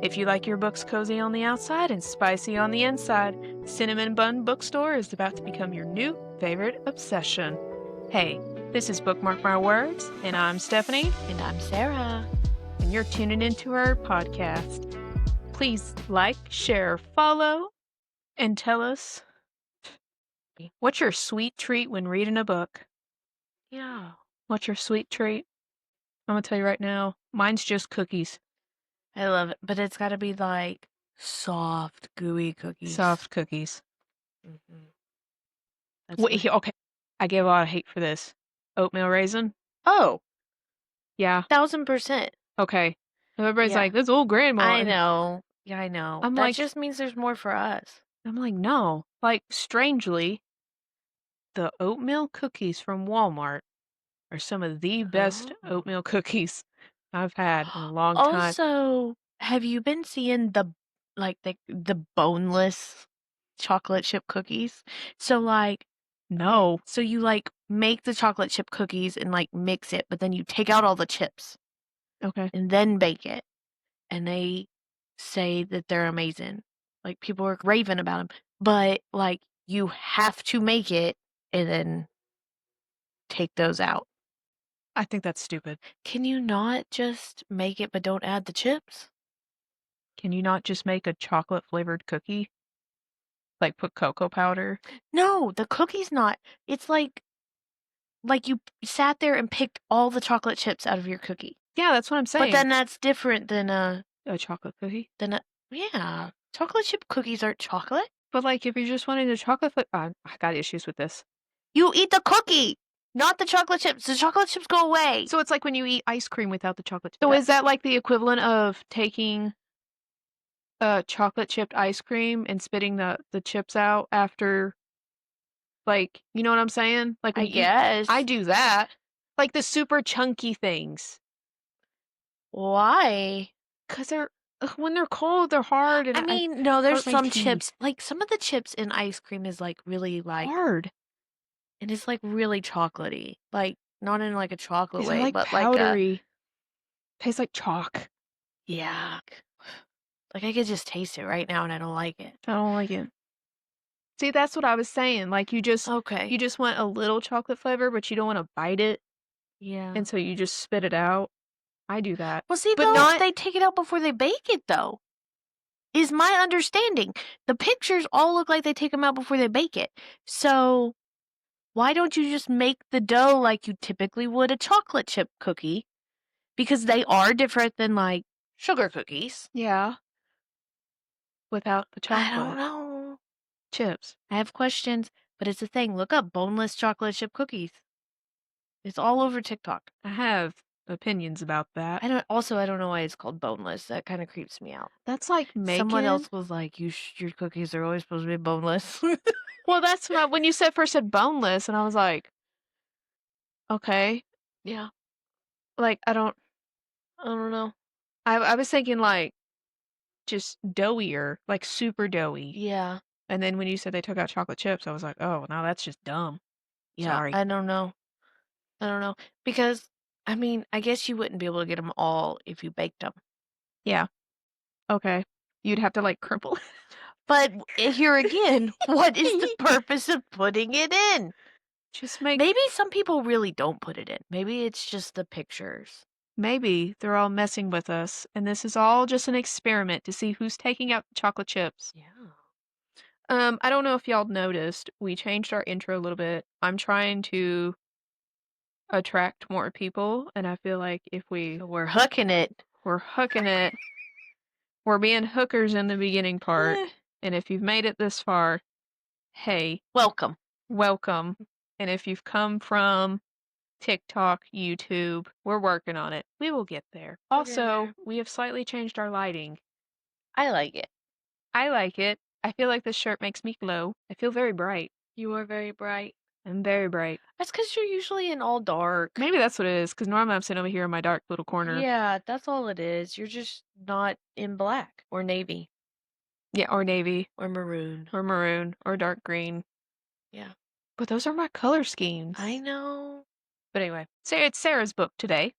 If you like your books cozy on the outside and spicy on the inside, Cinnamon Bun Bookstore is about to become your new favorite obsession. Hey, this is Bookmark My Words, and I'm Stephanie. And I'm Sarah. And you're tuning into our podcast. Please like, share, follow, and tell us what's your sweet treat when reading a book. Yeah. What's your sweet treat? I'm going to tell you right now, mine's just cookies. I love it. But it's got to be like soft, gooey cookies. Soft cookies. Mm-hmm. Wait, okay. I get a lot of hate for this. Oatmeal raisin? Oh. Yeah. 1000%. Okay. Everybody's like, this old grandma. I know. Yeah, I know. I'm that like, just means there's more for us. I'm like, no. Like, strangely, the oatmeal cookies from Walmart are some of the best oatmeal cookies I've had in a long time. Also, have you been seeing the boneless chocolate chip cookies? So like, no. So you like make the chocolate chip cookies and like mix it, but then you take out all the chips. Okay. And then bake it. And they say that they're amazing. Like people are raving about them, but like you have to make it and then take those out. I think that's stupid. Can you not just make it but don't add the chips? Can you not just make a chocolate flavored cookie? Like put cocoa powder? No, the cookie's not. It's like you sat there and picked all the chocolate chips out of your cookie. Yeah, that's what I'm saying. But then that's different than a chocolate cookie? Yeah. Chocolate chip cookies aren't chocolate. But like if you're just wanting the chocolate I got issues with this. You eat the cookie! Not the chocolate chips. The chocolate chips go away. So it's like when you eat ice cream without the chocolate. So is that like the equivalent of taking chocolate chipped ice cream and spitting the chips out after, like, you know what I'm saying? Like, I guess. I do that. Like the super chunky things. Why? Because when they're cold, they're hard. And I mean, no, there's some chips. Like some of the chips in ice cream is like really like hard. And it's like really chocolatey. Like not in like a chocolate way, like but powdery. Tastes like chalk. Yeah. Like I could just taste it right now and I don't like it. I don't like it. See, that's what I was saying. Like you just want a little chocolate flavor, but you don't want to bite it. Yeah. And so you just spit it out. I do that. Well, see, they take it out before they bake it, though. Is my understanding. The pictures all look like they take them out before they bake it. So why don't you just make the dough like you typically would a chocolate chip cookie? Because they are different than like sugar cookies. Yeah. Without the chocolate. I don't know. Chips. I have questions, but it's a thing. Look up boneless chocolate chip cookies. It's all over TikTok. I have opinions about that. I don't know why it's called boneless. That kind of creeps me out. That's like someone else was like, your cookies are always supposed to be boneless. Well, that's when you first said boneless, and I was like, okay. Yeah. Like, I don't know. I was thinking like just doughier, like super doughy. Yeah. And then when you said they took out chocolate chips, I was like, oh, now that's just dumb. Yeah, Sorry. I don't know. Because, I mean, I guess you wouldn't be able to get them all if you baked them. Yeah. Okay. You'd have to like crumple. But here again, what is the purpose of putting it in? Maybe some people really don't put it in. Maybe it's just the pictures. Maybe they're all messing with us, and this is all just an experiment to see who's taking out the chocolate chips. Yeah. I don't know if y'all noticed, we changed our intro a little bit. I'm trying to attract more people, and I feel like if we're hooking it. We're hooking it. We're being hookers in the beginning part. And if you've made it this far, hey. Welcome. And if you've come from TikTok, YouTube, we're working on it. We will get there. Also, we have slightly changed our lighting. I like it. I feel like this shirt makes me glow. I feel very bright. You are very bright. I'm very bright. That's because you're usually in all dark. Maybe that's what it is, because normally I'm sitting over here in my dark little corner. Yeah, that's all it is. You're just not in black or navy. Yeah, or navy. Or maroon. Or dark green. Yeah. But those are my color schemes. I know. But anyway, it's Sarah's book today.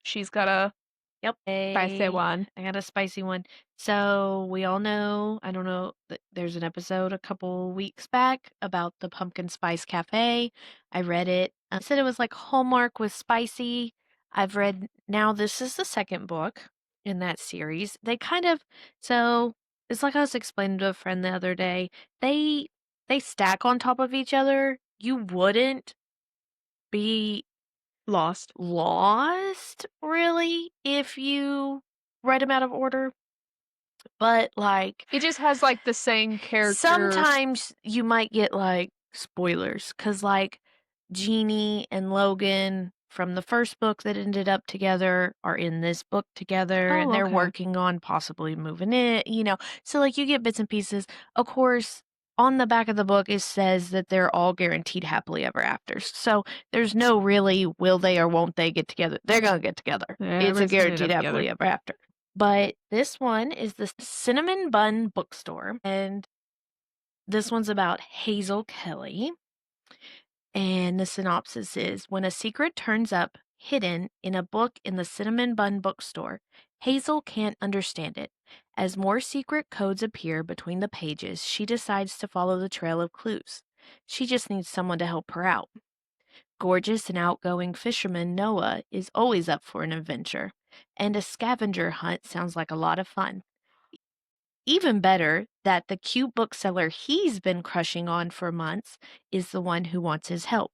She's got a Yep. Spicy one. I got a spicy one. So we all know, I don't know, there's an episode a couple weeks back about the pumpkin spice cafe. I read it. It said it was like Hallmark with spicy. I've read now this is the second book in that series. They kind of so it's like I was explaining to a friend the other day. They stack on top of each other. You wouldn't be Lost. really if you read them out of order, but like It just has like the same character. sometimes you might get like spoilers because like Jeannie and Logan from the first book that ended up together are in this book together and Oh, they're okay. working on possibly moving it, so like you get bits and pieces. Of course, on the back of the book it says that they're all guaranteed happily ever afters, so there's no really will they or won't they get together. They're gonna get together. Yeah, It's a everybody's gonna end guaranteed up happily together. ever after. But this one is the Cinnamon Bun Bookstore, and this one's about Hazel Kelly. And the synopsis is when a secret turns up hidden in a book in the Cinnamon Bun Bookstore, Hazel can't understand it. As more secret codes appear between the pages, she decides to follow the trail of clues. She just needs someone to help her out. Gorgeous and outgoing fisherman Noah is always up for an adventure, and a scavenger hunt sounds like a lot of fun. Even better, that the cute bookseller he's been crushing on for months is the one who wants his help.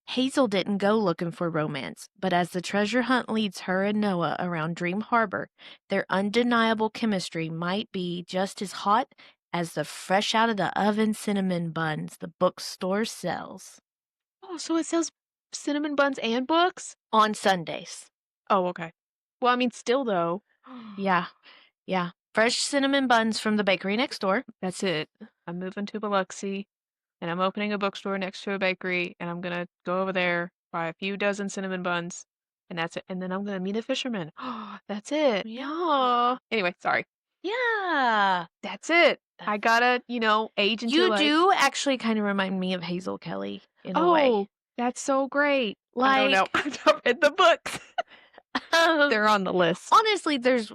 Hazel didn't go looking for romance, but as the treasure hunt leads her and Noah around Dream Harbor, their undeniable chemistry might be just as hot as the fresh out of the oven cinnamon buns the bookstore sells. Oh, so it sells cinnamon buns and books? On Sundays. Oh, okay. Well, I mean, still though. Yeah, yeah. Fresh cinnamon buns from the bakery next door. That's it. I'm moving to Biloxi, and I'm opening a bookstore next to a bakery, and I'm gonna go over there, buy a few dozen cinnamon buns, and that's it. And then I'm gonna meet a fisherman. Oh, that's it. Yeah. Oh. Anyway, sorry. Yeah. That's it. I gotta, age into You like. do actually kind of remind me of Hazel Kelly in a way. Oh, that's so great. I Like, don't know. I've not read the books. They're on the list. honestly, there's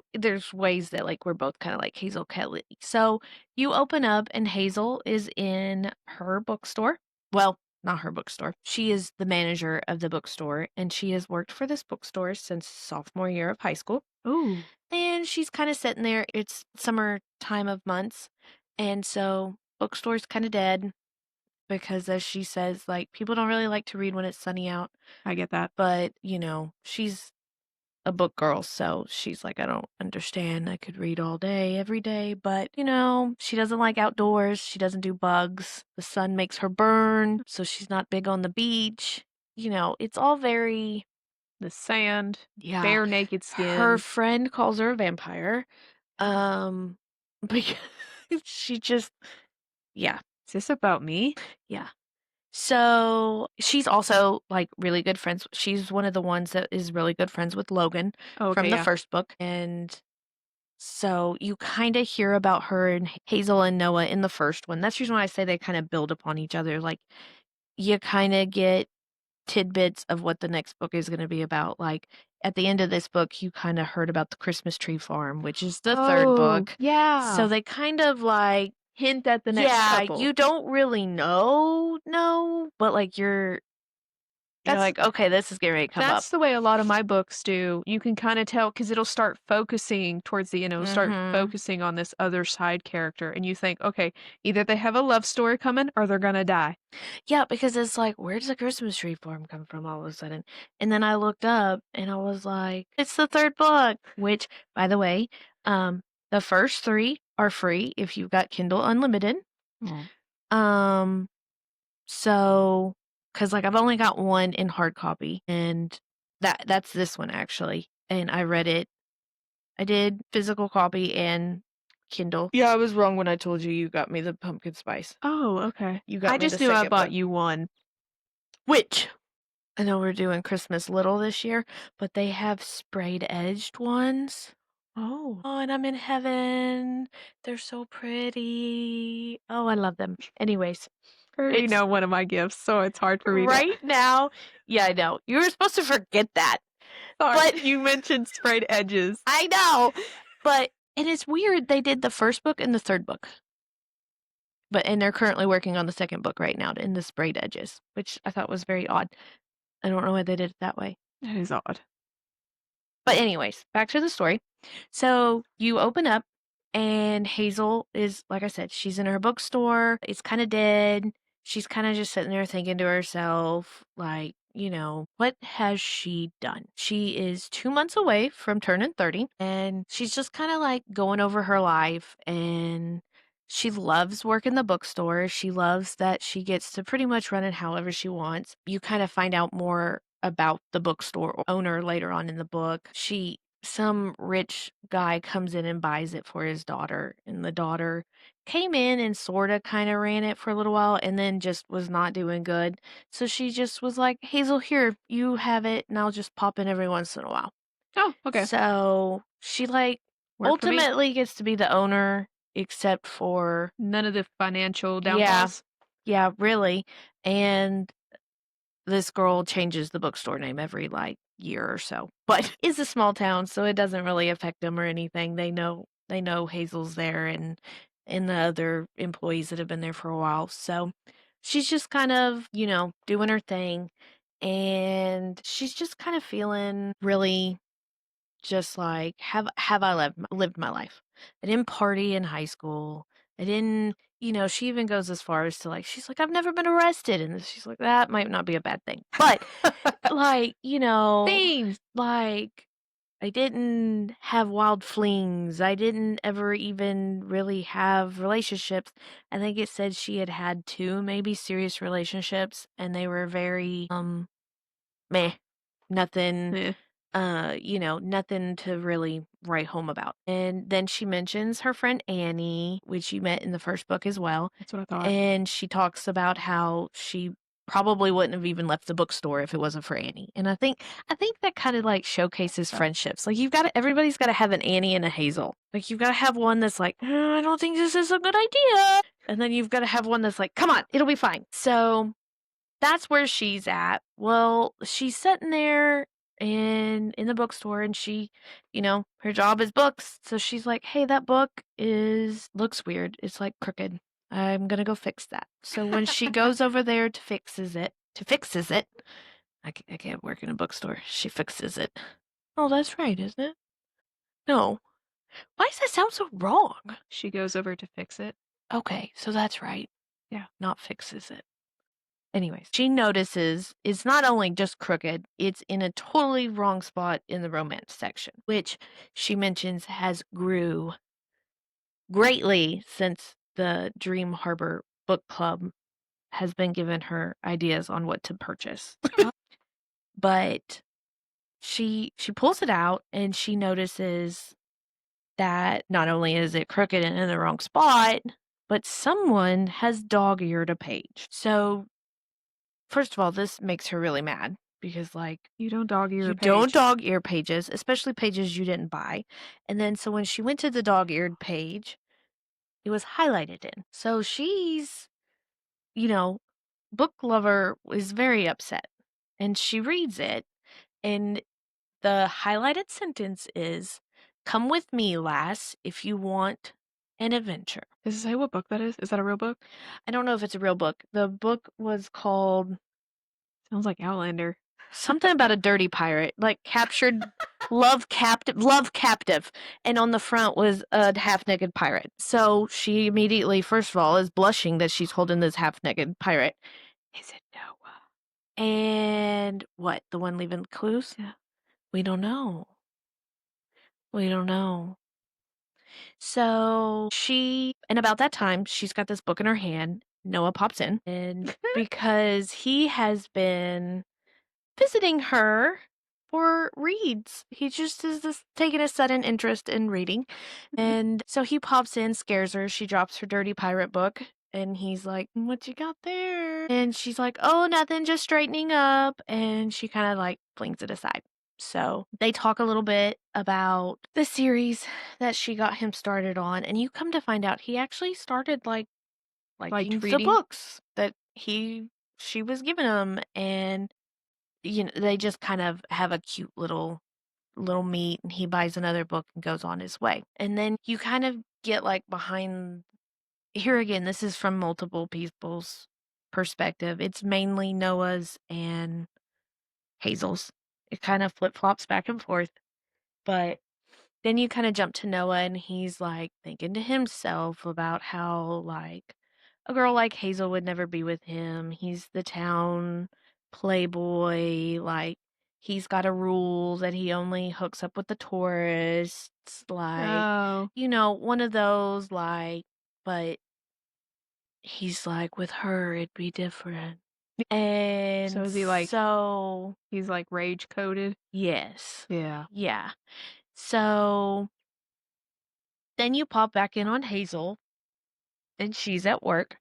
ways that like we're both kind of like Hazel Kelly. So you open up and Hazel is in her bookstore. Well, not her bookstore. She is the manager of the bookstore, and she has worked for this bookstore since sophomore year of high school. Ooh. And she's kind of sitting there. It's summer time of months, and so bookstore's kind of dead because, as she says, like people don't really like to read when it's sunny out. I get that. But she's a book girl, so she's like, I don't understand. I could read all day, every day, but she doesn't like outdoors. She doesn't do bugs. The sun makes her burn, so she's not big on the beach. It's all very The sand, yeah. bare naked skin. Her friend calls her a vampire. Because she just yeah. Is this about me? Yeah. So she's also like really good friends. She's one of the ones that is really good friends with Logan from the first book. And so you kind of hear about her and Hazel and Noah in the first one. That's the reason why I say they kind of build upon each other. Like you kind of get tidbits of what the next book is going to be about. Like at the end of this book, you kind of heard about the Christmas tree farm, which is the third book. Yeah. So they kind of like hint at the next couple. you don't really know, but like you're like, okay, this is getting ready to come up. That's the way a lot of my books do. You can kind of tell because it'll start focusing towards the end. It'll start focusing on this other side character, and you think, okay, either they have a love story coming or they're gonna die. Yeah, because it's like, where does the Christmas tree farm come from all of a sudden? And then I looked up and I was like, it's the third book, which, by the way, the first 3 are free if you've got Kindle Unlimited. So, because like I've only got one in hard copy, and that's this one actually, and I read it. I did physical copy and Kindle. Yeah, I was wrong when I told you got me the pumpkin spice. Oh, okay. You got I me just the knew I second bought book. you one. Which I know we're doing Christmas Little this year, but they have sprayed edged ones. Oh, and I'm in heaven. They're so pretty. Oh, I love them. Anyways, you know one of my gifts, so it's hard for me right now. Yeah, I know. You were supposed to forget that. Sorry, But you mentioned sprayed edges. I know. And it's weird, they did the first book and the third book. And they're currently working on the second book right now in the sprayed edges, which I thought was very odd. I don't know why they did it that way. That is odd. But anyways, back to the story. So you open up, and Hazel is, like I said, she's in her bookstore. It's kind of dead. She's kind of just sitting there thinking to herself, like, what has she done? She is 2 months away from turning 30, and she's just kind of like going over her life, and she loves working the bookstore. She loves that she gets to pretty much run it however she wants. You kind of find out more about the bookstore owner later on in the book. Some rich guy comes in and buys it for his daughter, and the daughter came in and sorta kinda ran it for a little while and then just was not doing good. So she just was like, "Hazel, here, you have it, and I'll just pop in every once in a while." Oh, okay. So she, like, Work for me. ultimately gets to be the owner except for None of the financial Yeah. downfalls. Yeah, really, and this girl changes the bookstore name every, year or so. But it's a small town, so it doesn't really affect them or anything. They know Hazel's there and the other employees that have been there for a while. So she's just kind of, doing her thing, and she's just kind of feeling really just like, have I lived my life? I didn't party in high school. I didn't, she even goes as far as to she's like, I've never been arrested. And she's like, that might not be a bad thing. But Themes. like I didn't have wild flings. I didn't ever even really have relationships. I think it said she had had two maybe serious relationships, and they were very, meh, nothing Yeah, nothing to really write home about. And then she mentions her friend Annie, which you met in the first book as well. that's what I thought. And she talks about how she probably wouldn't have even left the bookstore if it wasn't for Annie. And I think that kind of showcases friendships. Like everybody's got to have an Annie and a Hazel. Like you've got to have one that's like, I don't think this is a good idea. And then you've got to have one that's like, come on, it'll be fine. So that's where she's at. Well, she's sitting there in the bookstore, and she, her job is books. So she's like, "Hey, that book looks weird. It's crooked. I'm gonna go fix that." So when she goes over there to fixes it, I can't work in a bookstore. She fixes it. Oh, that's right, isn't it? No. Why does that sound so wrong? She goes over to fix it. Okay, so that's right. Yeah. Not fixes it. Anyways, she notices it's not only just crooked, it's in a totally wrong spot in the romance section, which she mentions has grew greatly since the Dream Harbor Book Club has been given her ideas on what to purchase. But she pulls it out, and she notices that not only is it crooked and in the wrong spot, but someone has dog-eared a page. So first of all, this makes her really mad because, You don't dog ear you a don't page. dog ear pages, especially pages you didn't buy. And then, so when she went to the dog eared page, it was highlighted in. So she's, you know, book lover is very upset. And she reads it, and the highlighted sentence is, "Come with me, lass, if you want an adventure." Does it say what book that is? Is that a real book? I don't know if it's a real book. The book was called Sounds like Outlander. something about a dirty pirate, captured, love captive, and on the front was a half-naked pirate. So she immediately, first of all, is blushing that she's holding this half-naked pirate. Is it Noah? And what? The one leaving clues? Yeah. We don't know. We don't know. So and about that time, she's got this book in her hand. Noah pops in, and because he has been visiting her for reads. He just is just taking a sudden interest in reading. And so he pops in, scares her. She drops her dirty pirate book. And he's like, "What you got there?" And she's like, "Oh, nothing, just straightening up." And she kind of flings it aside. So they talk a little bit about the series that she got him started on. And you come to find out he actually started liking the reading? books that she was giving him. And they just kind of have a cute little meet, and he buys another book and goes on his way. And then you kind of get like behind here again, this is from multiple people's perspective. It's mainly Noah's and Hazel's. It kind of flip-flops back and forth, but then you kind of jump to Noah, and he's like thinking to himself about how like a girl like Hazel would never be with him. He's the town playboy, like he's got a rule that he only hooks up with the tourists, like, Oh, one of those, like, but he's like, with her, it'd be different. so And is he like so, he's like rage coded? yes. Yeah. Yeah. So then you pop back in on Hazel, and she's at work.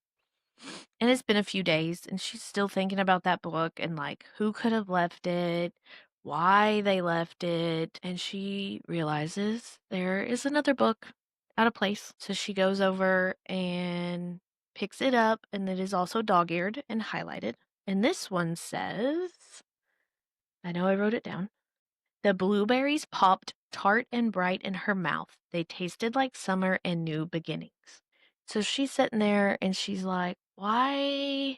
And it's been a few days, and she's still thinking about that book and like who could have left it, why they left it. And she realizes there is another book out of place. So she goes over and picks it up, and it is also dog eared and highlighted. And this one says, I know I wrote it down. The blueberries popped tart and bright in her mouth. They tasted like summer and new beginnings. So she's sitting there and she's like, why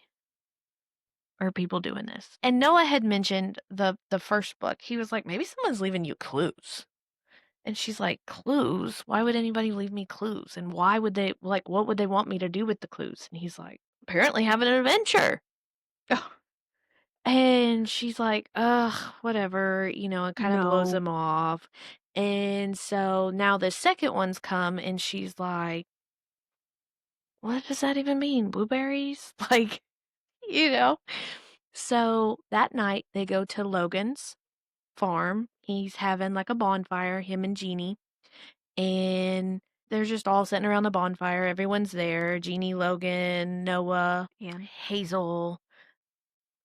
are people doing this? And Noah had mentioned the first book. He was like, maybe someone's leaving you clues. And she's like, clues? Why would anybody leave me clues? And why would they, like, what would they want me to do with the clues? And he's like, apparently have an adventure. Oh, And she's like, ugh, whatever, it kind of blows no. him off. And so now the second one's come, and she's like, what does that even mean? Blueberries? Like, you know? So that night they go to Logan's farm. He's having like a bonfire, him and Jeannie. And they're just all sitting around the bonfire. Everyone's there. Jeannie, Logan, Noah, And Hazel,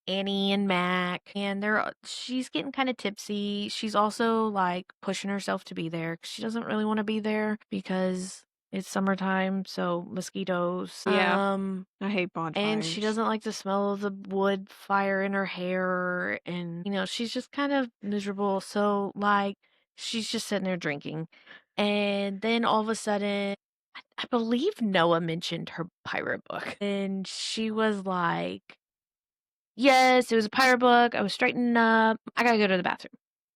Annie and Mac, and she's getting kind of tipsy. She's also like pushing herself to be there 'cause she doesn't really want to be there because it's summertime, so mosquitoes. yeah, I hate And she bonfires. doesn't like the smell of the wood fire in her hair, and she's just kind of miserable. So like she's just sitting there drinking. And then all of a sudden, I believe Noah mentioned her pirate book, and she was like, yes, it was a pirate book. I was straightening up. I gotta go to the bathroom.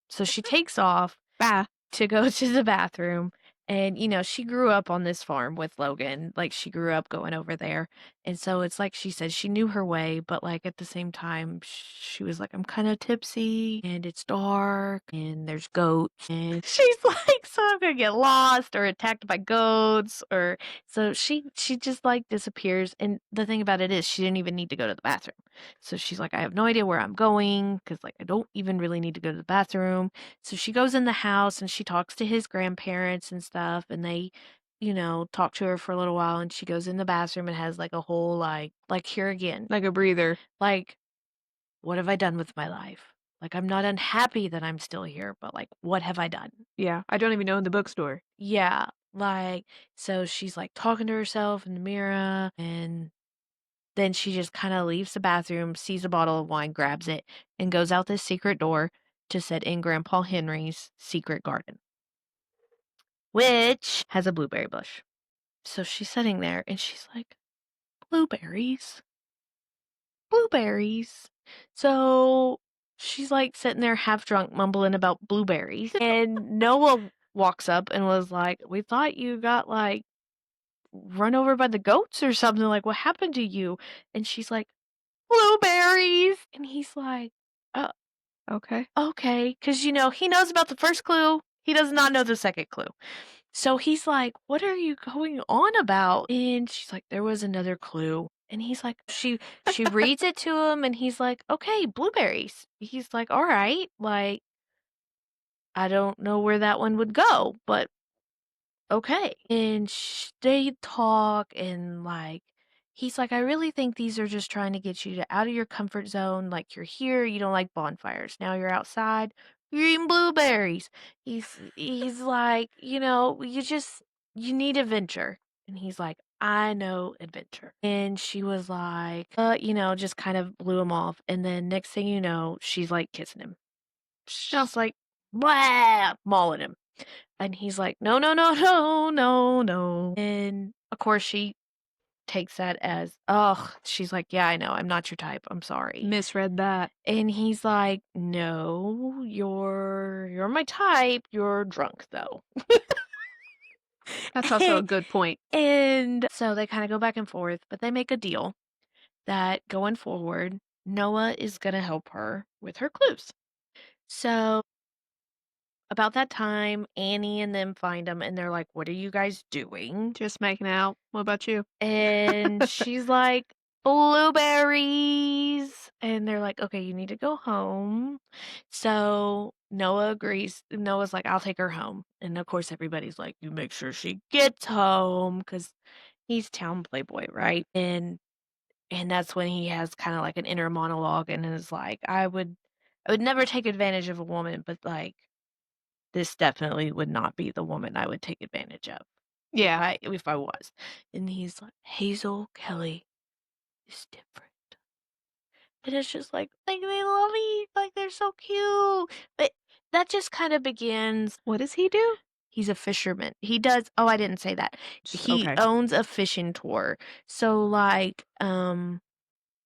So she takes off Bah. to go to the bathroom. And, she grew up on this farm with Logan. Like, she grew up going over there. And so it's like she said, she knew her way, but like at the same time, she was like, I'm kind of tipsy and it's dark and there's goats. And she's like, so I'm gonna get lost or attacked by goats. Or so she just like disappears. And the thing about it is, she didn't even need to go to the bathroom. So she's like, I have no idea where I'm going because like I don't even really need to go to the bathroom. So she goes in the house and she talks to his grandparents and stuff, and they, talk to her for a little while, and she goes in the bathroom and has like a whole like here again. Like a breather. Like, what have I done with my life? Like, I'm not unhappy that I'm still here, but like, what have I done? Yeah, I don't even know in the bookstore. Yeah. Like, so she's like talking to herself in the mirror, and then she just kind of leaves the bathroom, sees a bottle of wine, grabs it, and goes out this secret door to sit in Grandpa Henry's secret garden, which has a blueberry bush. So she's sitting there and she's like, blueberries, blueberries. So she's like sitting there half drunk, mumbling about blueberries. And Noah walks up and was like, we thought you got like run over by the goats or something. Like, what happened to you? And she's like, blueberries. And he's like, uh, Okay. okay. Because, he knows about the first clue. He does not know the second clue. So he's like, what are you going on about? And she's like, there was another clue. And he's like, she reads it to him, and he's like, okay, blueberries. He's like, all right, like, I don't know where that one would go, but okay. And they talk, and like, he's like, I really think these are just trying to get you out of your comfort zone. Like, you're here, you don't like bonfires. Now you're outside, you're eating blueberries. He's like, you need adventure. And he's like, I know adventure. And she was like, just kind of blew him off. And then next thing you know, she's like kissing him. Oh, She's like, blah, mauling him. And he's like, no, no, no, no, no, no. And of course, she takes that as, oh, she's like, yeah, I know. I'm not your type. I'm sorry. misread that. And he's like, no, you're my type. You're drunk though. That's also a good point. And so they kind of go back and forth, but they make a deal that going forward, Noah is going to help her with her clues. So about that time, Annie and them find them and they're like, what are you guys doing? Just making out. What about you? And she's like, blueberries. And they're like, okay, you need to go home. So Noah agrees. Noah's like, I'll take her home. And of course, everybody's like, you make sure she gets home because he's town playboy, right? And that's when he has kind of like an inner monologue and is like, I would never take advantage of a woman, but like this definitely would not be the woman I would take advantage of Yeah. if I was. And he's like, Hazel Kelly is different. And it's just like they love me, like they're so cute. But that just kind of begins. What does he do? He's a fisherman. He does. Oh, I didn't say that. He Okay. owns a fishing tour. So like,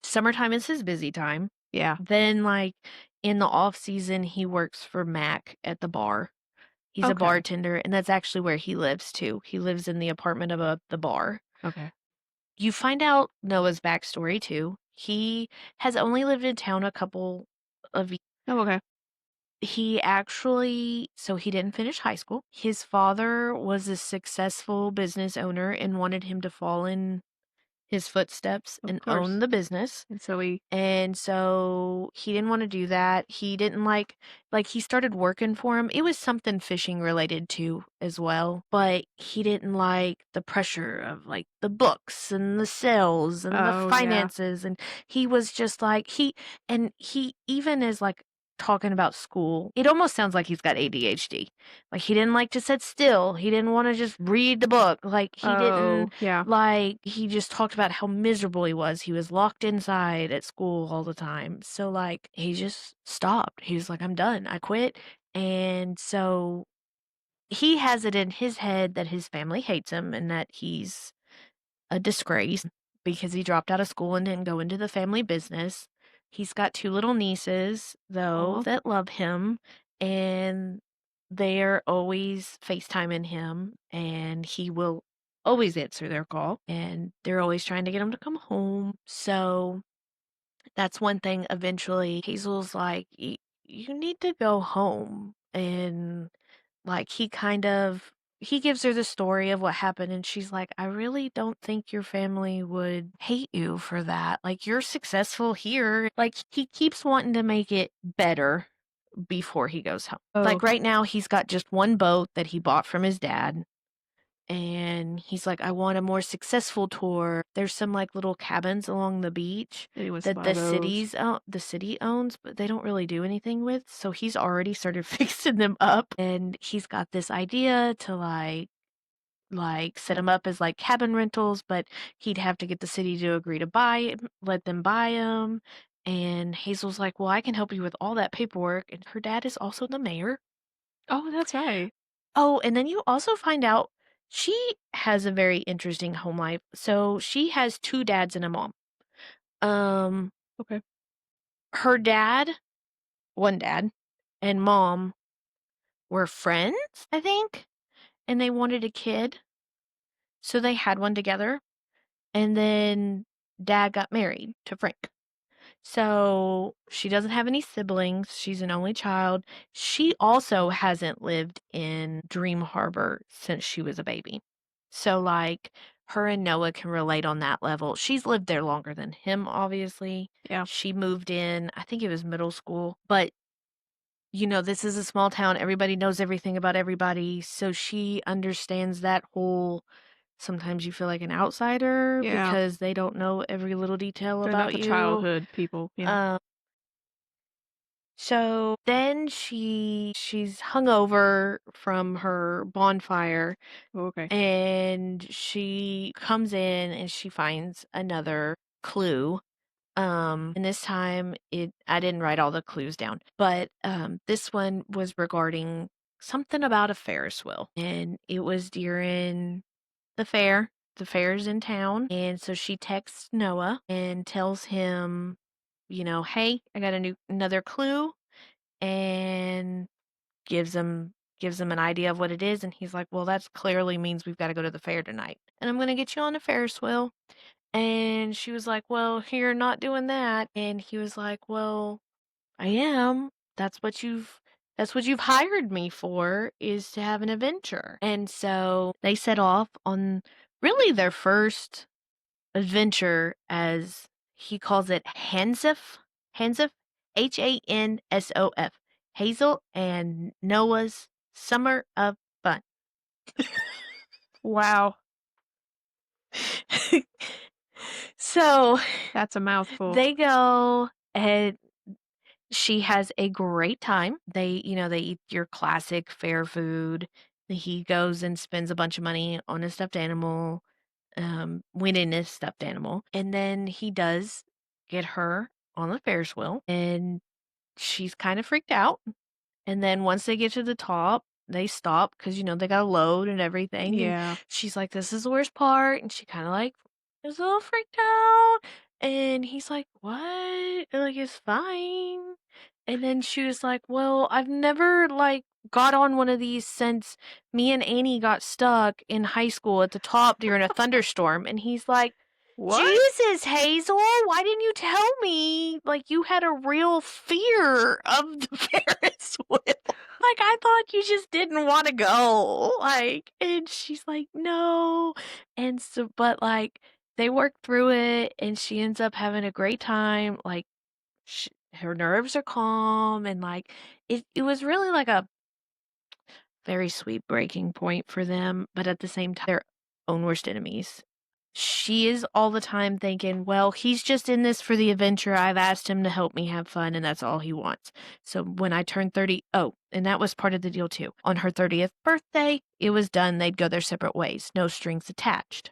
summertime is his busy time. Yeah. Then like in the off season, he works for Mac at the bar. He's a Okay. bartender, and that's actually where he lives too. He lives in the apartment of the bar. Okay. You find out Noah's backstory too. He has only lived in town a couple of years. Oh, okay. He actually, so he didn't finish high school. His father was a successful business owner and wanted him to follow in his footsteps Of and course. own the business. And so he And so he didn't wanna do that. He didn't like, he started working for him. It was something fishing related too as well, but he didn't like the pressure of, like, the books and the sales and the Oh, yeah. finances, and he was just like he even is, like, talking about school. It almost sounds like he's got ADHD. Like, he didn't like to sit still. He didn't wanna just read the book. Like, he didn't Oh, yeah. like, he just talked about how miserable he was. He was locked inside at school all the time. So, like, he just stopped. He was like, I'm done. I quit. And so he has it in his head that his family hates him and that he's a disgrace because he dropped out of school and didn't go into the family business. He's got 2 little nieces, though, Aw. that love him, and they're always FaceTiming him, and he will always answer their call, and they're always trying to get him to come home. So that's one thing. Eventually, Hazel's like, You need to go home." And like he gives her the story of what happened and she's like, I really don't think your family would hate you for that. Like you're successful here. Like he keeps wanting to make it better before he goes home. Oh, Like right now he's got just one boat that he bought from his dad. And he's like, I want a more successful tour. There's some like little cabins along the beach he wants to that buy those. the city owns, but they don't really do anything with. So he's already started fixing them up, and he's got this idea to like set them up as like cabin rentals, but he'd have to get the city to agree to let them buy them. And Hazel's like, well, I can help you with all that paperwork. And her dad is also the mayor. Oh, that's right. Oh, and then you also find out she has a very interesting home life. So she has 2 dads and a mom. Um, Okay. her dad, one dad, and mom were friends, I think, and they wanted a kid, so they had one together. And then dad got married to Frank. So she doesn't have any siblings. She's an only child. She also hasn't lived in Dream Harbor since she was a baby. So, like, her and Noah can relate on that level. She's lived there longer than him, obviously. Yeah. She moved in, I think it was middle school. But, this is a small town. Everybody knows everything about everybody. So she understands that whole sometimes you feel like an outsider Yeah. because they don't know every little detail They're not about the you. childhood people. Yeah. Um, So then she's hungover from her bonfire, Okay. and she comes in and she finds another clue. And this time I didn't write all the clues down, but this one was regarding something about a Ferris wheel, and it was during the fair. The fair's in town, and so she texts Noah and tells him, hey, I got another clue, and gives him an idea of what it is, and he's like, well, that's clearly means we've got to go to the fair tonight, and I'm gonna get you on a Ferris wheel. And she was like, well, you're not doing that. And he was like, well, I am. That's what you've hired me for, is to have an adventure. And so they set off on really their first adventure, as he calls it, Hansof, Hansof, Hazel and Noah's Summer of Fun. Wow. So That's a mouthful. they go, and she has a great time. They eat your classic fair food. He goes and spends a bunch of money on a stuffed animal, winning his stuffed animal. And then he does get her on the Ferris wheel, and she's kind of freaked out. And then once they get to the top, they stop because, they got to load and everything. And Yeah. she's like, this is the worst part. And she kind of like is a little freaked out. And he's like, what? And like, it's fine. And then she was like, well, I've never got on one of these since me and Annie got stuck in high school at the top during a thunderstorm. And he's like, What? Jesus, Hazel, why didn't you tell me? You had a real fear of the Ferris wheel. I thought you just didn't want to go. And she's like, no. And so, but they work through it, and she ends up having a great time. Her nerves are calm, and it was really a very sweet breaking point for them, but at the same time, their own worst enemies. She is all the time thinking, well, he's just in this for the adventure. I've asked him to help me have fun, and that's all he wants. So when I turned 30, and that was part of the deal too. On her 30th birthday, it was done. They'd go their separate ways. No strings attached,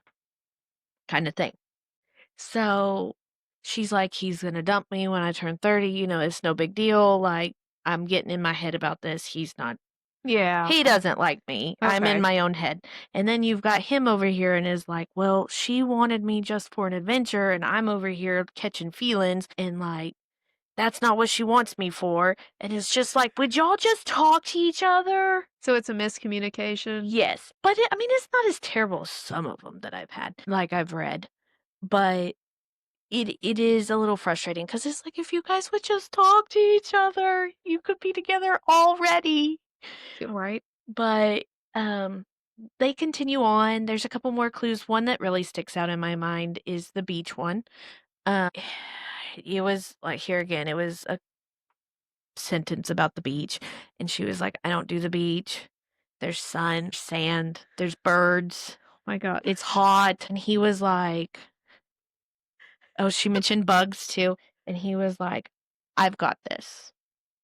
kind of thing. So she's like, he's going to dump me when I turn 30. It's no big deal. I'm getting in my head about this. He's not. Yeah. He doesn't like me. I'm in Okay. my own head. And then you've got him over here and is like, well, she wanted me just for an adventure, and I'm over here catching feelings, and that's not what she wants me for. And it's just like, would y'all just talk to each other? So it's a miscommunication? Yes. But it's not as terrible as some of them that I've read. But it is a little frustrating because it's like, if you guys would just talk to each other, you could be together already. Right. But they continue on. There's a couple more clues. One that really sticks out in my mind is the beach one. Uh, it was here again, it was a sentence about the beach, and she was like, I don't do the beach. There's sun, sand, there's birds. My God. It's hot. And he was like, oh, she mentioned bugs too. And he was like, I've got this.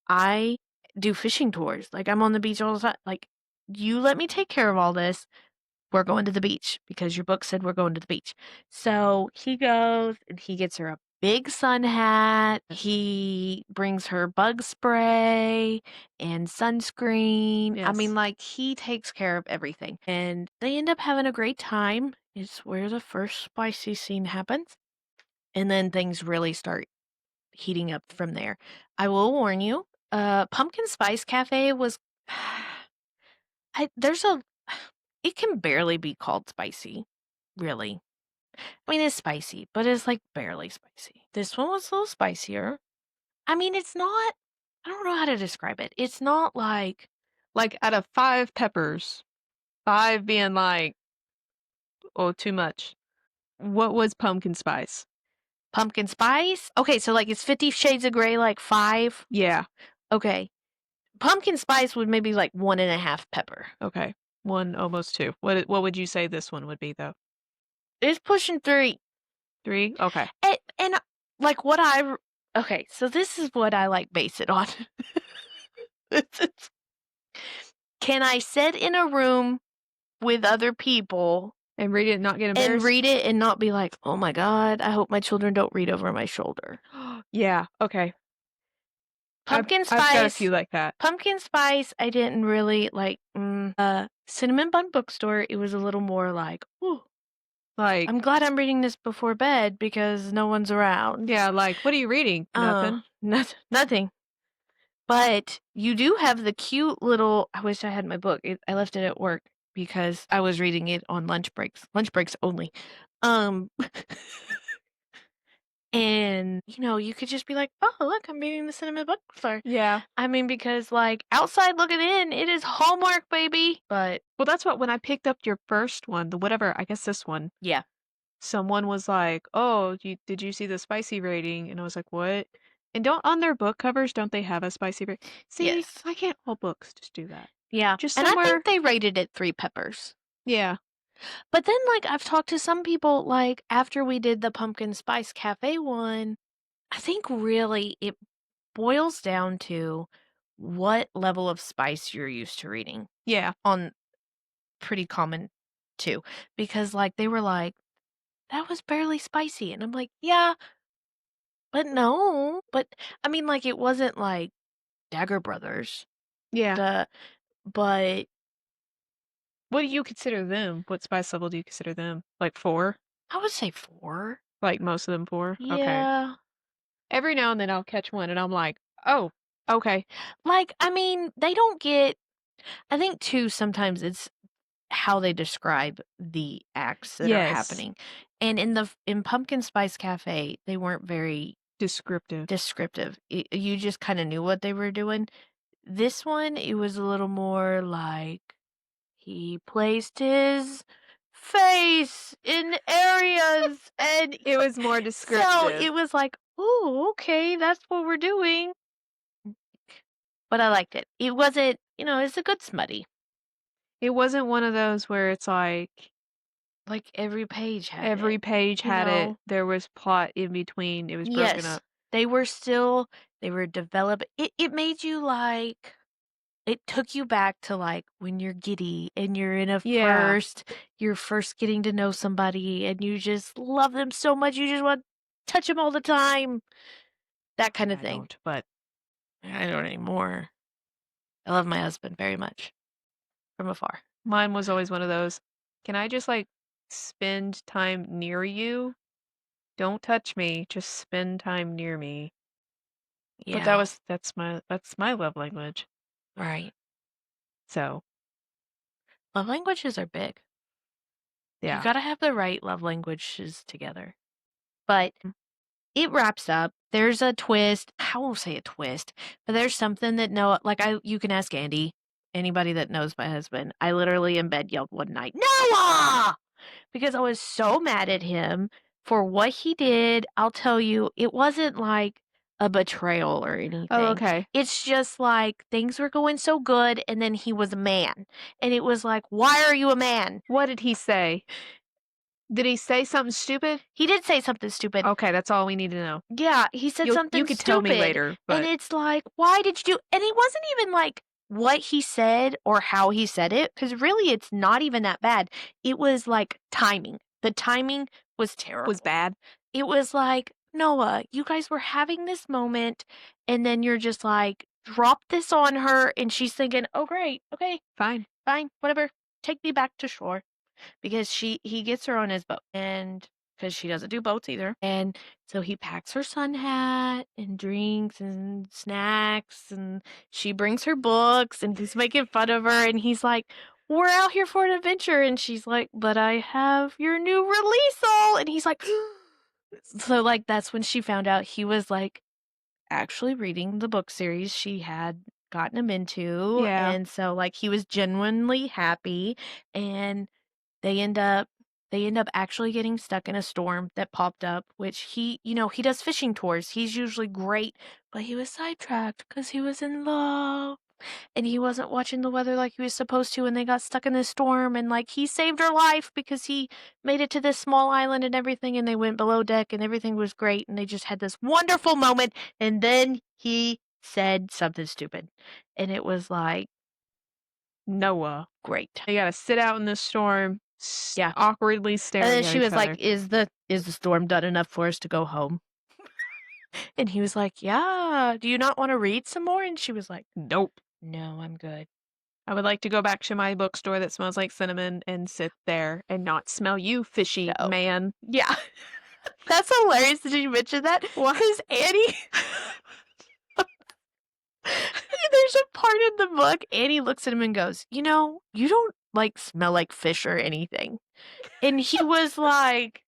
I do fishing tours. I'm on the beach all the time. You let me take care of all this. We're going to the beach because your book said we're going to the beach. So he goes and he gets her a big sun hat. He brings her bug spray and sunscreen. I mean, Yes. he takes care of everything. And they end up having a great time. It's where the first spicy scene happens. And then things really start heating up from there. I will warn you, Pumpkin Spice Cafe was there's a it can barely be called spicy, really. I mean, it's spicy, but it's barely spicy. This one was a little spicier. I mean, it's not, I don't know how to describe it. It's not Out of 5 peppers, 5 being oh, too much. What was pumpkin spice? pumpkin spice. Okay, so it's 50 Shades of Grey, 5. Yeah. Okay. Pumpkin spice would maybe 1.5 pepper. Okay. 1, almost 2. What would you say this one would be, though? It's pushing 3. 3? Okay. And what I Okay, so this is what I like base it on. Can I sit in a room with other people And read it and not get and embarrassed? read it and not be like, "Oh my god, I hope my children don't read over my shoulder." Yeah, okay. Pumpkin I've got a few spice like that. pumpkin spice, I didn't really like, Cinnamon Bun Bookstore, it was a little more like, "Ooh, Like, I'm glad I'm reading this before bed because no one's around." yeah, like, what are you reading? Nothing. Nothing. But you do have the cute little I wish I had my book. I left it at work because I was reading it on lunch breaks only. Um, and, you could just be like, "Oh, look, I'm reading the Cinnamon Bookstore." Yeah. I mean, because, like, outside looking in, it is Hallmark, baby. But Well, that's what when I picked up your first one, the whatever, I guess this one, yeah. someone was like, "Oh, did you see the spicy rating?" And I was like, "What?" And don't on their book covers, don't they have a spicy rating? See, Yes. why can't all books just do that? Yeah. Just And I think somewhere, they rated it 3 peppers. yeah, But then, like, I've talked to some people, like, after we did the pumpkin spice cafe one, I think really it boils down to what level of spice you're used to reading yeah, on pretty common too. Because, like, they were like, "That was barely spicy." And I'm like, "Yeah, but no." But, I mean, like, it wasn't like Dagger Brothers. yeah. The but What do you consider them? What spice level do you consider them? Like 4? I would say 4. Like most of them 4? Okay. Yeah. Every now and then I'll catch one and I'm like, "Oh, okay." Like, I mean, they don't get I think too sometimes it's how they describe the acts that are Yes. happening. And in Pumpkin Spice Cafe, they weren't very Descriptive. descriptive. You just kind of knew what they were doing. This one, it was a little more like he placed his face in areas and It was more so descriptive. it was like, "Oh, okay, that's what we're doing." But I liked it. It wasn't, it's a good smutty. It wasn't one of those where it's like Like every page had every it, page you had it, know. there was plot in between, it was broken Yes, up. they were developing. It made you like it took you back to like when you're giddy and you're in a Yeah. you're first getting to know somebody and you just love them so much you just want to touch them all the time. That kind of I thing. don't, but I don't anymore. I love my husband very much from afar. mine was always one of those, "Can I just, like, spend time near you? Don't touch me, just spend time near me." But Yeah, that's my love language. right. So, Love languages are big. You yeah. got to have the right love languages together. But Mm. it wraps up. There's a twist. I won't say a twist, but there's something that you can ask Andy, anybody that knows my husband. I literally in bed yelled one night, Noah! Because I was so mad at him for what he did. I'll tell you, it wasn't like a betrayal or Oh, anything. okay. It's just like things were going so good and then he was a man. And it was like, why are you a man? What did he say? Did he say something stupid? He did say something stupid. Okay, that's all we need to know. Yeah, he said You something could tell me stupid, later, and but it's like, "Why did you do" and it wasn't even, like, what he said or how he said it, because really it's not even that bad. It was, like, timing. The timing was was terrible. bad. It was like, "Noah, you guys were having this moment, and then you're just like, drop this on her,' and she's thinking, 'Oh, great. Okay, Fine. fine, whatever. Take me back to shore.'" Because he gets her on his boat, and because she doesn't do boats either, and so he packs her sun hat and drinks and snacks, and she brings her books, and he's making fun of her, and he's like, "We're out here for an adventure," and she's like, "But I have your new release all," and he's like so, like, that's when she found out he was, like, actually reading the book series she had gotten him into, Yeah. and so, like, he was genuinely happy, and they end up they end up actually getting stuck in a storm that popped up, which he does fishing tours. He's usually great, but he was sidetracked because he was in love. and he wasn't watching the weather like he was supposed to, and they got stuck in this storm, and, like, he saved her life because he made it to this small island and everything, and they went below deck, and everything was great, and they just had this wonderful moment, and then he said something stupid, and it was like, Noah. great. They gotta sit out in the storm, Yeah. awkwardly And staring then at she each was like, other. "Is the storm done enough for us to go home?" And he was like, "Yeah. Do you not wanna read some more?" And she was like, Nope. "No, I'm good." I would like to go back to my bookstore that smells like cinnamon and sit there and not smell you, fishy So man. yeah. That's hilarious that you mentioned that What? because Annie there's a part in the book, Annie looks at him and goes, "You know, you don't, like, smell like fish or anything." And he was like,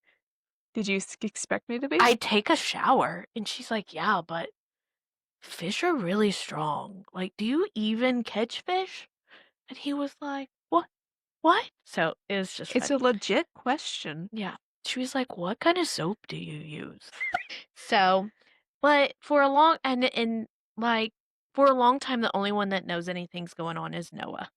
Did you expect me to be? "I take a shower." And she's like, "Yeah, but fish are really strong. Like, do you even catch fish?" And he was like, "What? What?" So, it was just It's a funny. legit question. Yeah. She was like, "What kind of soap do you use?" So, but for a long like, for a long time, the only one that knows anything's going on is Noah.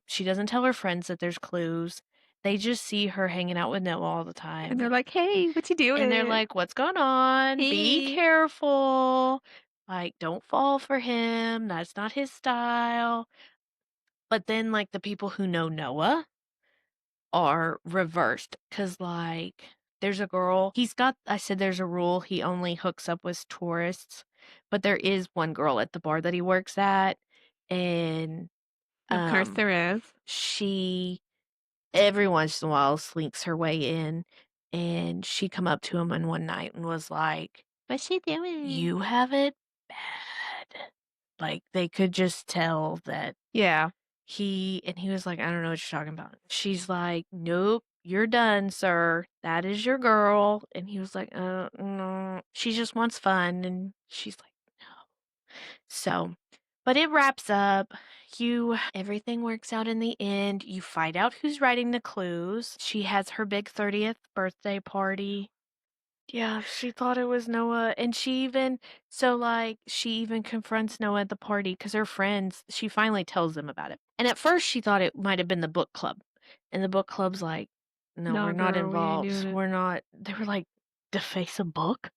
She doesn't tell her friends that there's clues. They just see her hanging out with Noah all the And time, they're like, "Hey, what you and they're doing?" like, "What's going on? Be Hey. careful. Like, don't fall for him. That's not his style." But then, like, the people who know Noah are reversed, cause like, there's a girl he's got I said there's a rule, he only hooks up with tourists, but there is one girl at the bar that he works at, and, Of course um, there is. she every once in a while slinks her way in, and she come up to him in one night and was like, What's she doing? "You have it bad." Like, they could just tell that Yeah. he was like, "I don't know what you're talking about." She's like, "Nope, you're done, sir. That is your girl." And he was like, no. She just wants fun." And she's like, "No." So, but it wraps up. Everything works out in the end. You find out who's writing the clues. She has her big 30th birthday party. Yeah, she thought it was Noah, and she even confronts Noah at the party because her friends she finally tells them about it. And at first, she thought it might have been the book club, and the book club's like, "No, we're No, not girl, we ain't involved. doing it. We're not." They were like, "Deface a book?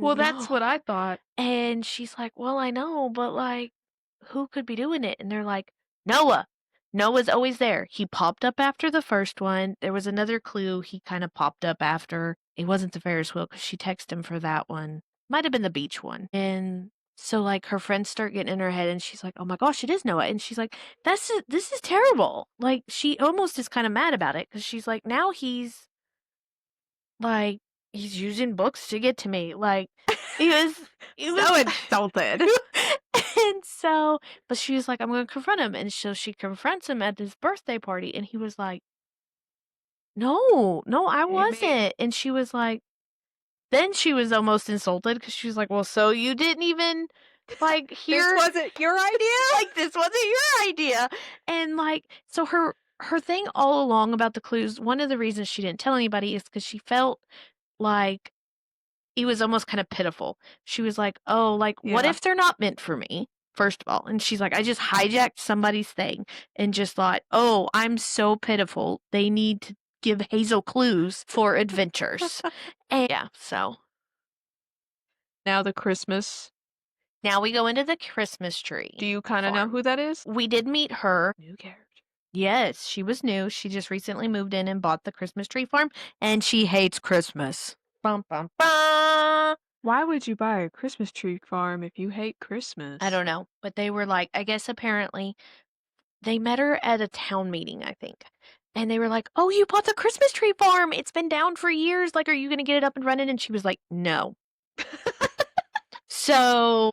Well, that's No." what I thought. And she's like, "Well, I know, but, like, who could be doing it?" And they're like, "Noah. Noah's always there. He popped up after the first one. There was another clue he kinda popped up after. It wasn't the Ferris wheel because she texted him for that one. Might have been the beach one." And so, like, her friends start getting in her head, and she's like, "Oh my gosh, it is Noah." And she's like, This is terrible." Like, she almost is kinda mad about it because she's like, "Now like, he's using books to get to me." Like, he was he was So insulted. and so but she was like, "I'm gonna confront him." And so she confronts him at this birthday party, and he was like, "No, no, I Hey, man. wasn't." And she was like then she was almost insulted because she was like, "Well, so you didn't even, like, This hear wasn't your idea? like, this wasn't your idea." And, like, so her thing all along about the clues, one of the reasons she didn't tell anybody is because she felt like it was almost kinda pitiful. She was like, "Oh, like, what Yeah. if they're not meant for me?" First of all, and she's like, "I just hijacked somebody's thing and just thought, 'Oh, I'm so pitiful. They need to give Hazel clues for adventures.'" And yeah, so Now the Christmas. now we go into the Christmas Do tree you kinda know farm. who that is? We did meet her. New character. Yes, she was new. She just recently moved in and bought the Christmas tree farm, and she hates Christmas. Bum, bum, bum. Why would you buy a Christmas tree farm if you hate I Christmas? don't know, but they were like I guess apparently they met her at a town meeting, I think. And they were like, "Oh, you bought the Christmas tree farm. It's been down for years. Like, are you gonna get it up and running?" And she was like, "No." So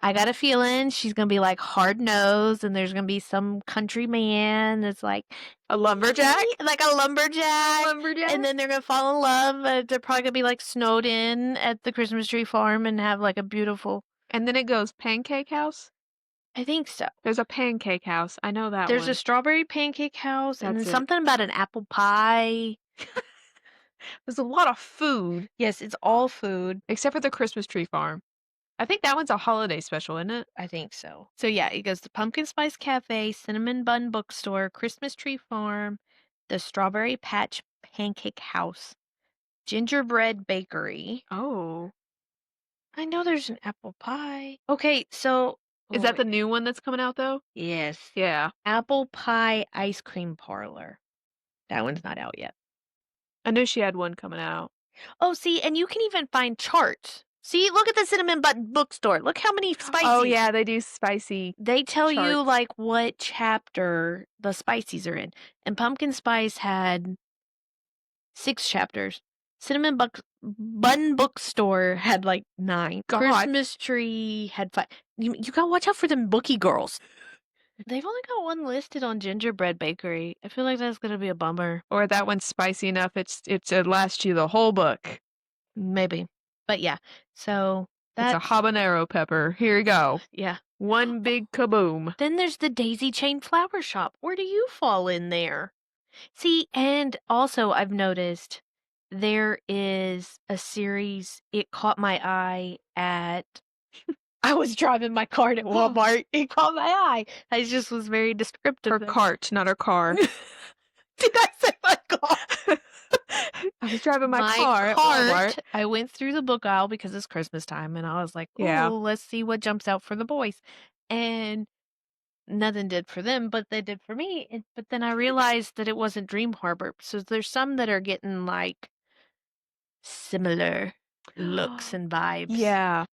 I got a feeling she's gonna be like hard nosed, and there's gonna be some country man that's like A lumberjack? like a lumberjack, Lumberjack? and then they're gonna fall in love. They're probably gonna be like snowed in at the Christmas tree farm and have like a beautiful. And then it goes Pancake House? I think so. There's a Pancake House. I know that There's a one. strawberry pancake house, and then That's it. something about an apple pie. There's a lot of food, Yes, it's all food. except for the Christmas tree farm. I think that one's a holiday special, isn't it? I think so. So yeah, it goes to Pumpkin Spice Cafe, Cinnamon Bun Bookstore, Christmas Tree Farm, the Strawberry Patch Pancake House, Gingerbread Bakery. Oh. I know there's an apple pie. Okay, so Is that the new one that's coming out, though? yes. Yeah. Apple Pie Ice Cream Parlor. That one's not out yet. I knew she had one coming out. Oh, see, and you can even find charts. See, look at the Cinnamon Bun Bookstore. Look how many spices. Oh, yeah, they do spicy. They tell you, charts. like, what chapter the spices are in. And Pumpkin Spice had 6 chapters. Cinnamon Bun Bookstore had, like, 9. God. Christmas Tree had 5. You gotta watch out for them bookie girls. They've only got one listed on Gingerbread Bakery. I feel like that's gonna be a bummer. Or that one's spicy enough, it lasts you the whole book. Maybe. But yeah, so It's a that's habanero pepper. Here you go. yeah. One big kaboom. Then there's the Daisy Chain Flower Shop. Where do you fall in there? See, and also I've noticed there is a series, it caught my eye at I was driving my cart at Walmart. It caught my eye. I just was very descriptive. Her there. cart, not her car. Did I say my car? I was driving my car at cart, Walmart. I went through the book aisle because it's Christmas time, and I was like, Yeah. "Ooh, let's see what jumps out for the boys." And nothing did for them, but they did for me. But then I realized that it wasn't Dream Harbor. So there's some that are getting like similar looks and vibes. Yeah.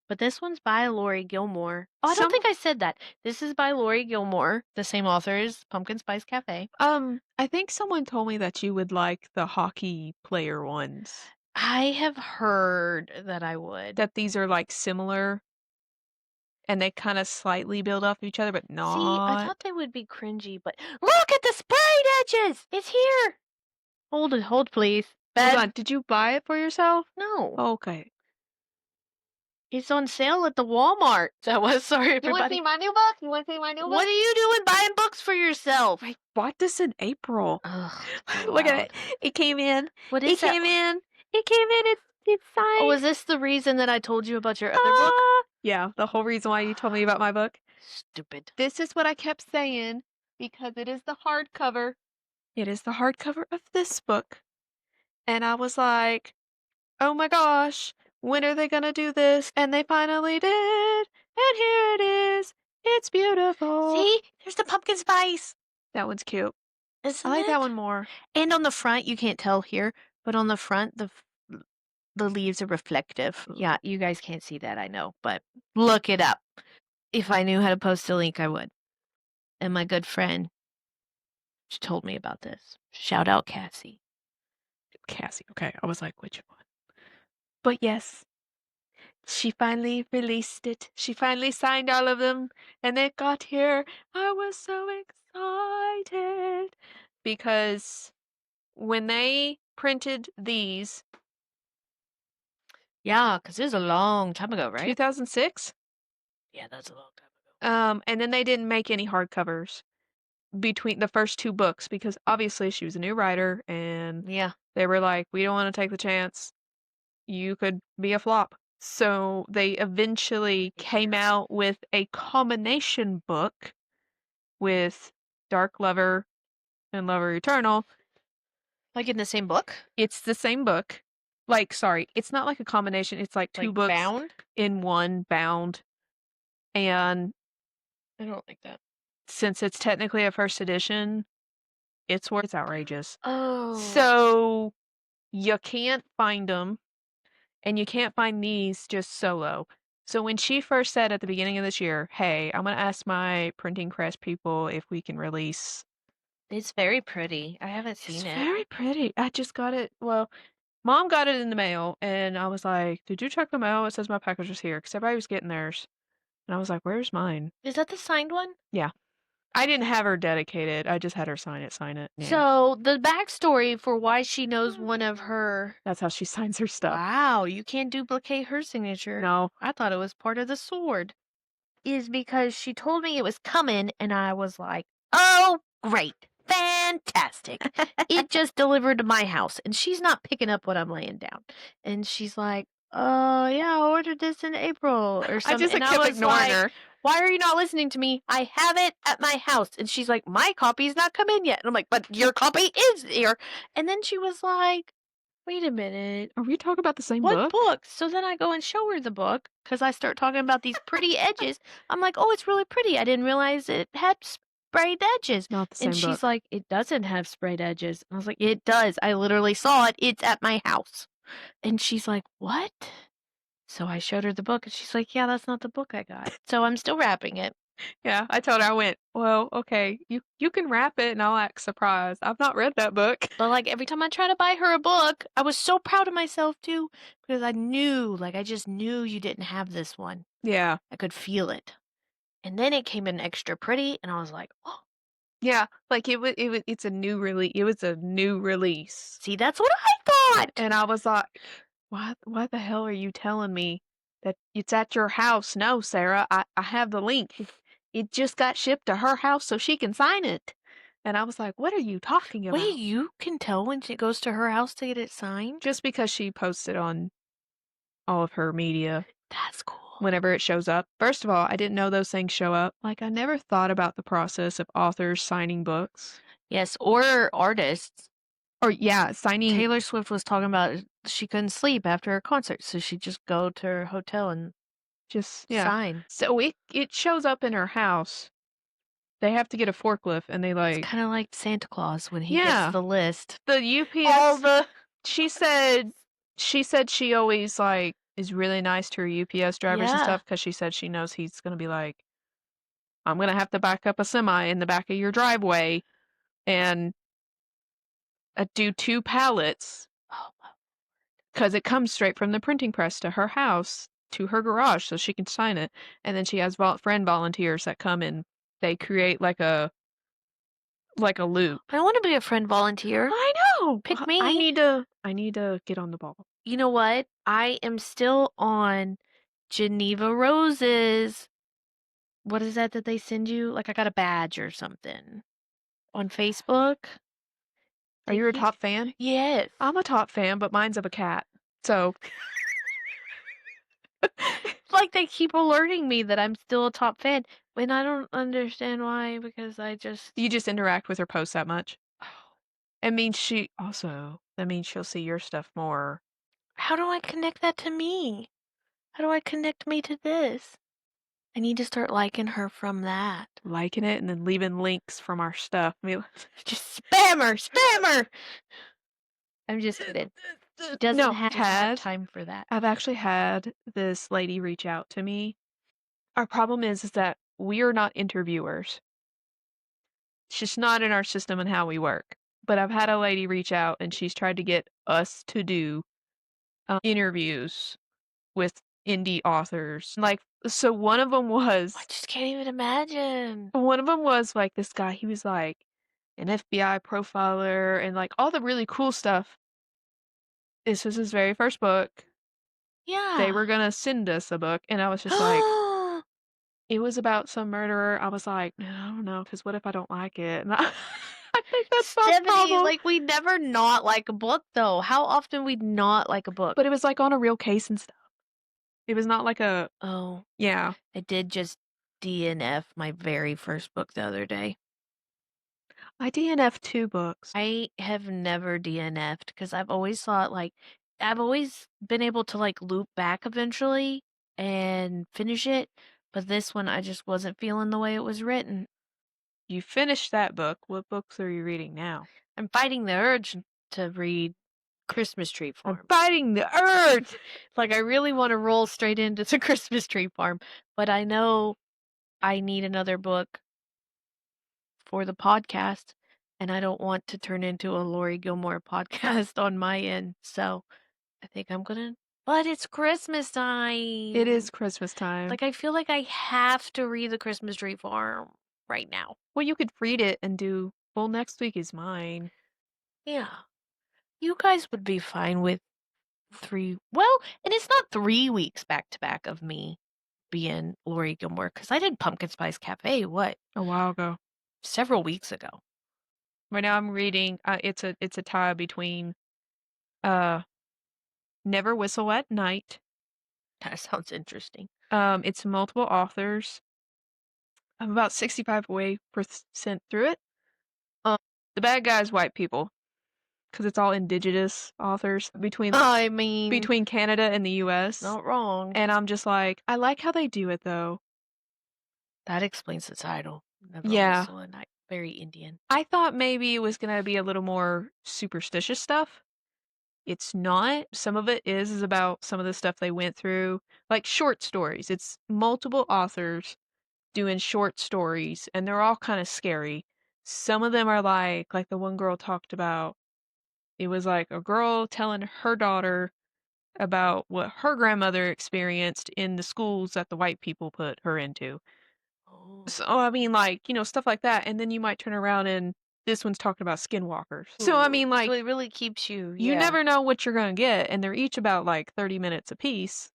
But this one's by Laurie Gilmore. Oh, I don't think I said that. This is by Laurie Gilmore, the same author as Pumpkin Spice Cafe. I think someone told me that you would like the hockey player ones. I have heard that I would. That these are like similar and they kind of slightly build off each other, but not. See, I thought they would be cringy, but look at the sprayed edges! It's here! Hold please. Hold on, did you buy it for yourself? No. Okay. It's on sale at the Walmart. That was sorry, everybody. You want to see my new book? You want to see my new book? What are you doing buying books for yourself? I bought this in April. Ugh, Look at it. It came in. What is that? It came in. It's signed. Oh, is this the reason that I told you about your other book? Yeah, the whole reason why you told me about my book. Stupid. This is what I kept saying because it is the hardcover. It is the hardcover of this book. And I was like, oh my gosh, when are they going to do this? And they finally did. And here it is. It's beautiful. See? There's the pumpkin spice. That one's cute. Isn't I like it? that one more. And on the front, you can't tell here, but on the front, the leaves are reflective. Yeah, you guys can't see that, I know, but look it up. If I knew how to post a link, I would. And my good friend, she told me about this. Shout out Cassie. Cassie, okay. I was like, which one? But yes, she finally released it. She finally signed all of them, and it got here. I was so excited because when they printed these, Yeah, because it was a long time ago, right? 2006. Yeah, that's a long time ago. And then they didn't make any hardcovers between the first 2 books because obviously she was a new writer, and Yeah. they were like, we don't want to take the chance. You could be a flop. So they eventually came out with a combination book with Dark Lover and Lover Eternal. Like in the same book? It's the same book. Like, sorry, it's not like a combination. It's like 2 books bound? in one bound. And I don't like that. since it's technically a first edition, it's outrageous. Oh. So you can't find them, and you can't find these just solo. So when she first said at the beginning of this year, hey, I'm going to ask my printing press people if we can release. It's very pretty. I haven't seen It's it. very pretty. I just got it. Well, Mom got it in the mail, and I was like, did you check the mail? It says my package was here, because everybody was getting theirs. And I was like, where's mine? Is that the signed one? Yeah. I didn't have her dedicate it. I just had her sign it. Yeah. So the backstory for why she knows one of her. That's how she signs her stuff. Wow, you can't duplicate her signature. No. I thought it was part of the sword. Is because she told me it was coming, and I was like, oh, great. Fantastic. It just delivered to my house, and she's not picking up what I'm laying down. And she's like, yeah, I ordered this in April or I something. just And I kept was ignoring like, her. why are you not listening to me? I have it at my house. And she's like, my copy's not come in yet. And I'm like, but your copy is here. And then she was like, wait a minute. Are we talking about the same What book? book? So then I go and show her the book because I start talking about these pretty edges. I'm like, oh, it's really pretty. I didn't realize it had sprayed edges. Not the And same she's book. like, it doesn't have sprayed edges. I was like, it does. I literally saw it. It's at my house. And she's like, what? So I showed her the book and she's like, yeah, that's not the book I got. So I'm still wrapping it. Yeah, I told her, I went, well, okay, you can wrap it and I'll act surprised. I've not read that book. But like every time I try to buy her a book, I was so proud of myself too because I knew, like, I just knew you didn't have this one. Yeah. I could feel it. And then it came in extra pretty and I was like, oh, Yeah, like it's a new release. It was a new release. see, that's what I thought. And I was like, why the hell are you telling me that it's at your house? No, Sarah, I have the link. It just got shipped to her house so she can sign it. And I was like, what are you talking Wait, about? you can tell when she goes to her house to get it signed? Just because she posted on all of her media That's cool. whenever it shows up. First of all, I didn't know those things show up. Like, I never thought about the process of authors signing books. Yes, or artists. Or, yeah, signing. Taylor Swift was talking about she couldn't sleep after her concert, so she'd just go to her hotel and Just, yeah. sign. So it shows up in her house. They have to get a forklift and they It's kind of like Santa Claus when he yeah, gets the list. the UPS. All the She said she always like is really nice to her UPS drivers and yeah. stuff because she said she knows he's gonna be like, I'm gonna have to back up a semi in the back of your driveway and do 2 pallets Oh, because it comes straight from the printing press to her house to her garage so she can sign it. And then she has friend volunteers that come and they create like a loop. I want to be a friend volunteer. I know. Pick I me. need to get on the ball. You know what? I am still on Geneva Roses. What is that they send you? Like I got a badge or something on Facebook. Are They you a keep- top fan? Yes. I'm a top fan, but mine's of a cat. So Like they keep alerting me that I'm still a top fan, and I don't understand why because I just you just interact with her posts that much. It means that means she'll see your stuff more. how do I connect that to me? How do I connect me to this? I need to start liking her from that. Liking it and then leaving links from our stuff. I mean, Just spammer. I'm just kidding. She doesn't no, have time for that. I've actually had this lady reach out to me. Our problem is that we are not interviewers. It's just not in our system and how we work. But I've had a lady reach out and she's tried to get us to do interviews with indie authors. Like, so one of them was I just can't even imagine. like this guy, he was like an FBI profiler and like all the really cool stuff. This was his very first book. Yeah. They were gonna send us a book, and I was just like, it was about some murderer. I was like, I don't know, because what if I don't like it? And I think that's my Stephanie, problem. like we never not like a book though. How often we not like a book? But it was like on a real case and stuff. It was not like a Oh, yeah. I did just DNF my very first book the other day. I DNF 2 books. I have never DNF'd because I've always thought like I've always been able to like loop back eventually and finish it, but this one I just wasn't feeling the way it was written. You finished that book. What books are you reading now? I'm fighting the urge to read Christmas Tree I'm Farm. fighting the urge. Like I really want to roll straight into the Christmas Tree Farm, but I know I need another book for the podcast, and I don't want to turn into a Laurie Gilmore podcast on my end. So I think I'm gonna. But it's Christmas time. It is Christmas time. Like I feel like I have to read the Christmas Tree Farm right now. Well, you could read it and do, well, next week is mine. Yeah, you guys would be fine with 3. Well, and it's not 3 weeks back to back of me being Laurie Gilmore because I did Pumpkin Spice Cafe. What? A while ago. Several weeks ago. Right now I'm reading, it's a tie between, Never Whistle at Night That sounds interesting. It's multiple authors. I'm about 65% through it. Um, the bad guys, white people, because it's all indigenous authors I mean, between Canada and the U.S. not wrong. And I'm just like, I like how they do it though. That explains the title. Never Yeah. Whistle at Night. Very Indian. I thought maybe it was gonna be a little more superstitious stuff. It's not. Some of it is about some of the stuff they went through, like short stories. It's multiple authors doing short stories, and they're all kind of scary. Some of them are like the one girl talked about. It was like a girl telling her daughter about what her grandmother experienced in the schools that the white people put her into. Oh. So, I mean, like, stuff like that. And then you might turn around and this one's talking about skinwalkers. So, I mean, like, So it really keeps you, you never know what you're going to get. And they're each about like 30 minutes apiece.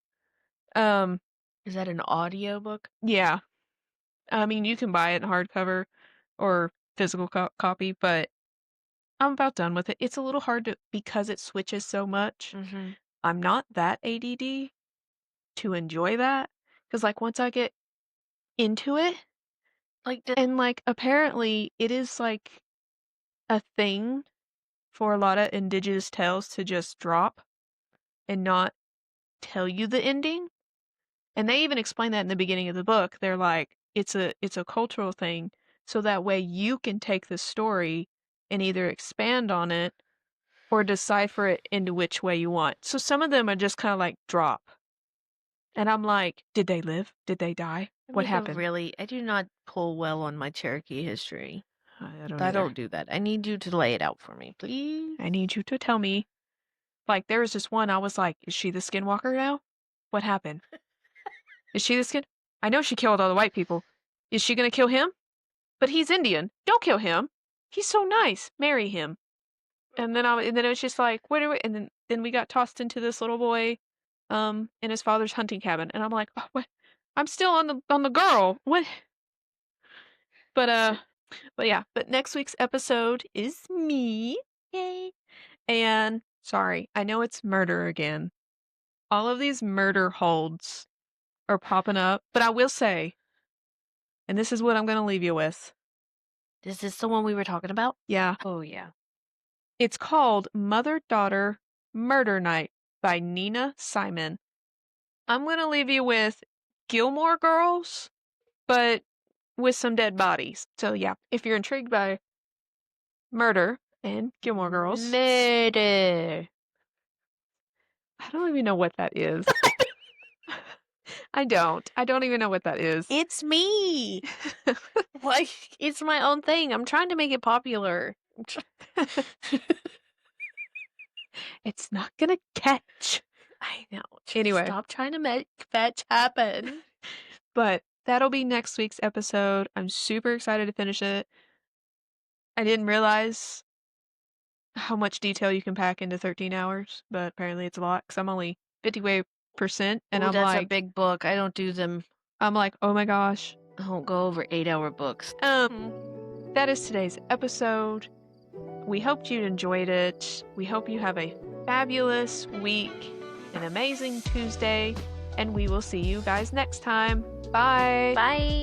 Is that an audiobook? Yeah. I mean, you can buy it in hardcover or physical copy, but I'm about done with it. It's a little hard to, because it switches so much. Mm-hmm. I'm not that ADD to enjoy that. Because, like, once I get into it, Like, and, like, apparently it is, like, a thing for a lot of indigenous tales to just drop and not tell you the ending. And they even explain that in the beginning of the book. They're like, it's a cultural thing, so that way you can take the story and either expand on it or decipher it into which way you want. So some of them are just kind of like drop. And I'm like, did they live? Did they die? What happened? I do not pull well on my Cherokee history. I don't I either. don't do that. I need you to lay it out for me, please. I need you to tell me. Like, there was just one, I was like, is she the skinwalker now? What happened? Is she the skin? I know she killed all the white people. Is she gonna kill him? But he's Indian. Don't kill him. He's so nice. Marry him. And then it was just like, what are we? And then we got tossed into this little boy, in his father's hunting cabin, and I'm like, oh, what? I'm still on the girl. What? But yeah. But next week's episode is me. Yay! And sorry, I know it's murder again. All of these murder holds are popping up, but I will say, and this is what I'm gonna leave you with. Is this the one we were talking about? Yeah. Oh, yeah. It's called Mother-Daughter Murder Night by Nina Simon. I'm going to leave you with Gilmore Girls, but with some dead bodies. So yeah, if you're intrigued by murder and Gilmore Girls. Murder. I don't even know what that is. I don't even know what that is. It's me. Like, it's my own thing. I'm trying to make it popular. It's not gonna catch. I know. Anyway. Stop trying to make fetch happen. But that'll be next week's episode. I'm super excited to finish it. I didn't realize how much detail you can pack into 13 hours, but apparently it's a lot because I'm only 50% and I'm that's like, a big book. I don't do them. I'm like, oh my gosh. I don't go over 8-hour books. That is today's episode. We hoped you enjoyed it. We hope you have a fabulous week, an amazing Tuesday, and we will see you guys next time. Bye. Bye.